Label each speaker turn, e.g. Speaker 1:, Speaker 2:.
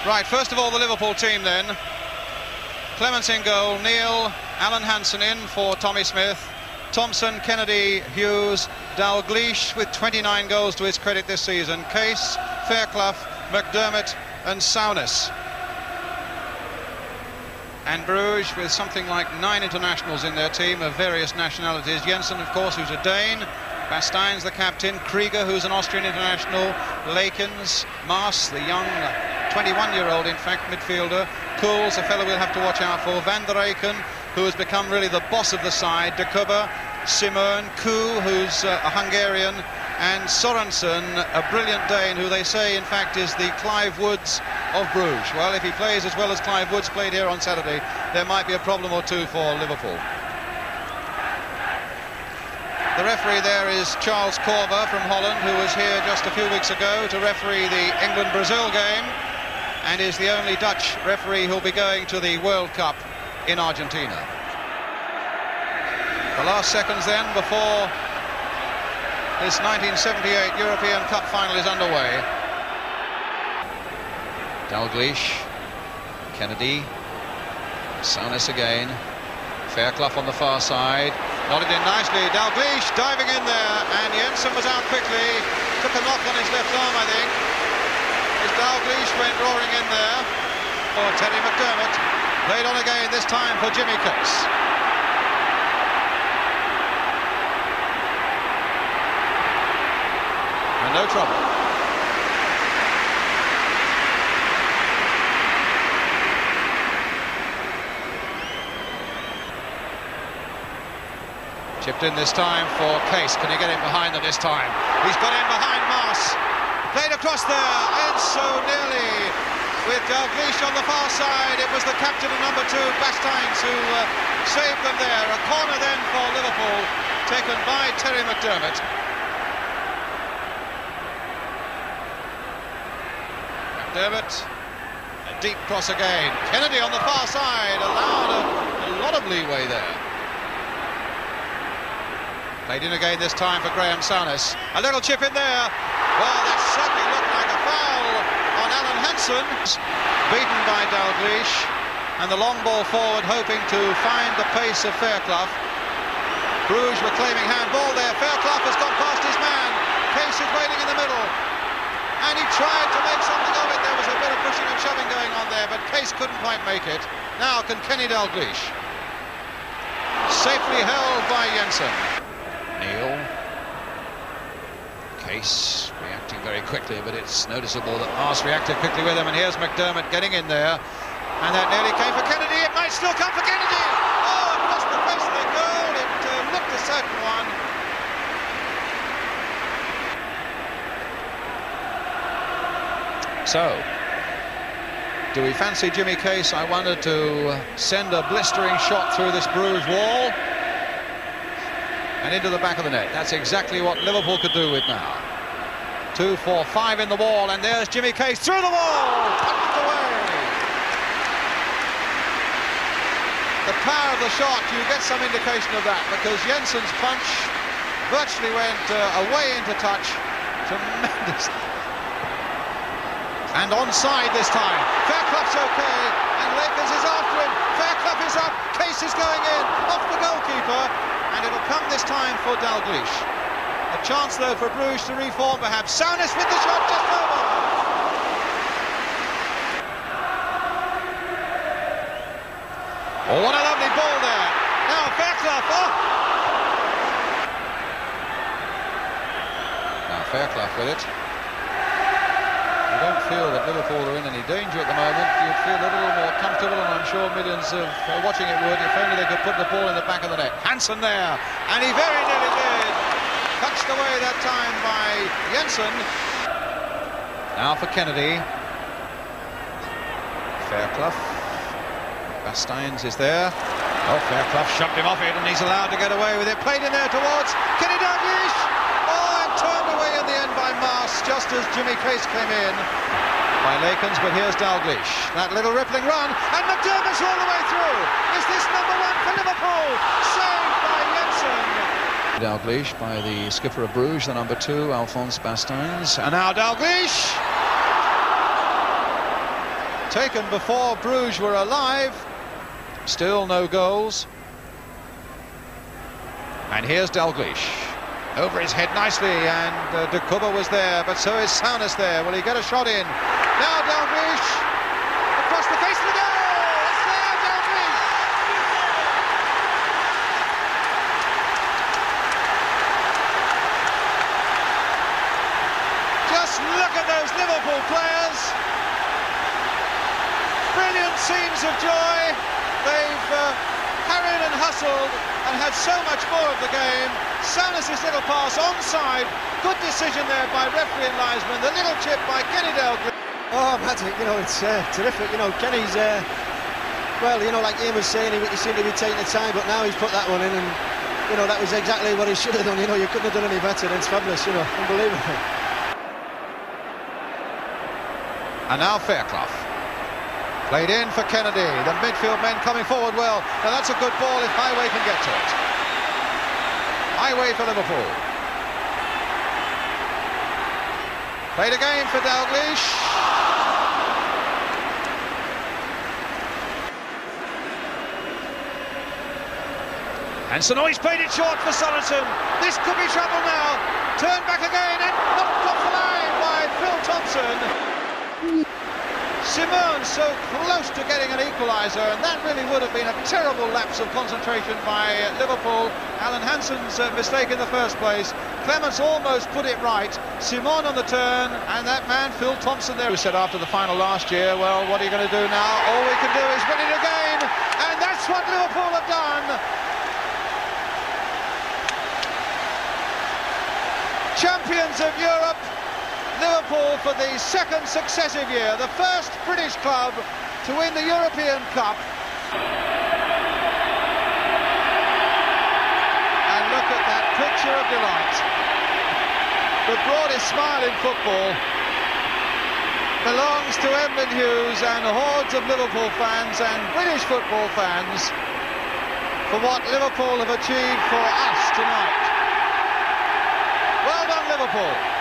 Speaker 1: Right, first of all, the Liverpool team then. Clements in goal, Neil, Alan Hansen in for Tommy Smith, Thompson, Kennedy, Hughes, Dalglish with 29 goals to his credit this season, Case, Fairclough, McDermott and Souness. And Brugge with something like 9 internationals in their team of various nationalities. Jensen, of course, who's a Dane, Basteins, the captain, Krieger, who's an Austrian international, Lakens, Maas, the young 21-year-old, in fact, midfielder, Cools, a fellow we'll have to watch out for, Van der Eycken, who has become really the boss of the side, De Kubber, Simon, Koo, who's a Hungarian, and Sorensen, a brilliant Dane, who they say, in fact, is the Clive Woods of Bruges. Well, if he plays as well as Clive Woods played here on Saturday, there might be a problem or two for Liverpool. The referee there is Charles Corver from Holland, who was here just a few weeks ago to referee the England-Brazil game, and is the only Dutch referee who'll be going to the World Cup in Argentina. The last seconds then before this 1978 European Cup final is underway. Dalglish, Kennedy, Souness again, Fairclough on the far side, nodded in nicely, Dalglish diving in there, and Jensen was out quickly, took a knock on his left arm, I think, as Dalglish went roaring in there for Terry McDermott, played on again, this time for Jimmy Case. And no trouble. Chipped in this time for Case. Can he get in behind them this time? He's got in behind Maas. Played across there, and so nearly with Dalglish on the far side. It was the captain of number 2, Basteins, who saved them there. A corner then for Liverpool, taken by Terry McDermott. McDermott, a deep cross again. Kennedy on the far side, allowed a lot of leeway there. Played in again this time for Graham Souness. A little chip in there. Well, that certainly looked like a foul on Alan Hansen. Beaten by Dalglish, and the long ball forward hoping to find the pace of Fairclough. Bruges were claiming handball there. Fairclough has gone past his man. Case is waiting in the middle, and he tried to make something of it. There was a bit of pushing and shoving going on there, but Case couldn't quite make it. Now can Kenny Dalglish. Safely held by Jensen. Neil, Case reacting very quickly, but it's noticeable that Maas reacted quickly with him, and here's McDermott getting in there, and that nearly came for Kennedy. It might still come for Kennedy. Oh, across the face of the goal. It looked a certain one. So, do we fancy Jimmy Case, I wonder, to send a blistering shot through this Bruges wall and into the back of the net? That's exactly what Liverpool could do with now. 2, 4, 5 in the wall, and there's Jimmy Case through the wall, punched away. The power of the shot, you get some indication of that, because Jensen's punch virtually went away into touch. Tremendous. And onside this time. Fairclough's okay, and Lakers is after him. Fairclough is up, Case is going in, off the goalkeeper, and it'll come this time for Dalglish. A chance, though, for Bruges to reform, perhaps. Souness with the shot just over. Oh, what a lovely ball there. Now Fairclough. Oh. Now Fairclough with it. You don't feel that Liverpool are in any danger at the moment. You'd feel a little more comfortable, and I'm sure millions of watching it would, if only they could put the ball in the back of the net. Hansen there, and he very nearly did. Touched away that time by Jensen. Now for Kennedy. Fairclough. Basteins is there. Oh, Fairclough shoved him off it, and he's allowed to get away with it. Played in there towards Kenny Dalglish. Oh, and turned away in the end by Maas, just as Jimmy Case came in by Lakens, but here's Dalglish. That little rippling run, and McDermott's all the way through. Is this number 1 for Liverpool? Saved by Jensen. Dalglish by the skipper of Bruges, the number 2, Alphonse Basteins. And now Dalglish. taken before Brugge were alive. Still no goals. And here's Dalglish. Over his head nicely, and De Cubba was there, but so is Souness there. Will he get a shot in? Now Dalglish, across the face of the goal! It's there, Dalglish! Just look at those Liverpool players. Brilliant scenes of joy. They've carried and hustled and had so much more of the game. Souness' little pass onside, good decision there by referee and linesman. The little chip by Kenny Dalglish.
Speaker 2: Oh, magic! You know, it's terrific. You know, Kenny's well, you know, like Ian was saying, he seemed to be taking the time, but now he's put that one in, and you know, that was exactly what he should have done. You know, you couldn't have done any better. It's fabulous. You know, unbelievable.
Speaker 1: And now Fairclough. Played in for Kennedy. The midfield men coming forward well. Now that's a good ball if Highway can get to it. Highway for Liverpool. Played again for Dalglish. And Sonoy's played it short for Sorensen. This could be trouble now. Turned back again and knocked off the line by Phil Thompson. Simone so close to getting an equaliser, and that really would have been a terrible lapse of concentration by Liverpool. Alan Hansen's mistake in the first place. Clements almost put it right. Simone on the turn, and that man Phil Thompson there, who said after the final last year, well, what are you going to do now? All we can do is win it again, and that's what Liverpool have done. Champions of Europe, Liverpool for the second successive year, the first British club to win the European Cup. And look at that picture of delight. The broadest smile in football belongs to Edmund Hughes and hordes of Liverpool fans and British football fans for what Liverpool have achieved for us tonight. Well done, Liverpool.